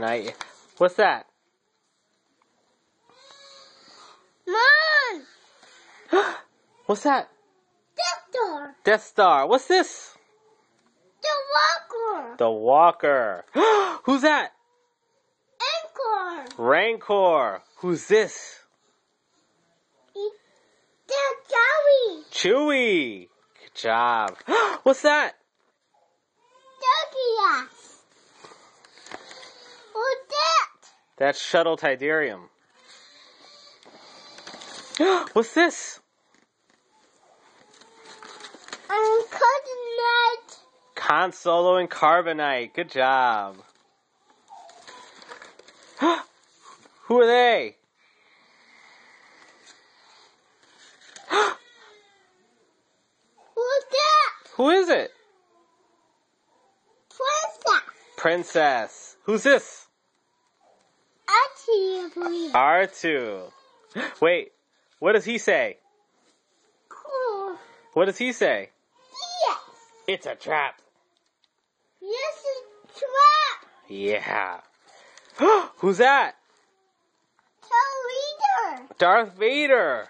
Night. What's that? Mom! What's that? Death Star! Death Star. What's this? The Walker! The Walker. Who's that? Anchor! Rancor. Who's this? The Joey! Chewie. Good job. What's that? Turkey ass! Who's that? That's Shuttle Tidarium. What's this? Carbonite! Consolo and Carbonite. Good job. Who are they? Who's that? Who is it? Princess! Princess. Who's this? Actually, R2. Wait, what does he say? cool. What does he say? Yes! It's a trap. Yes, it's trap! Yeah. Who's that? The leader! Darth Vader.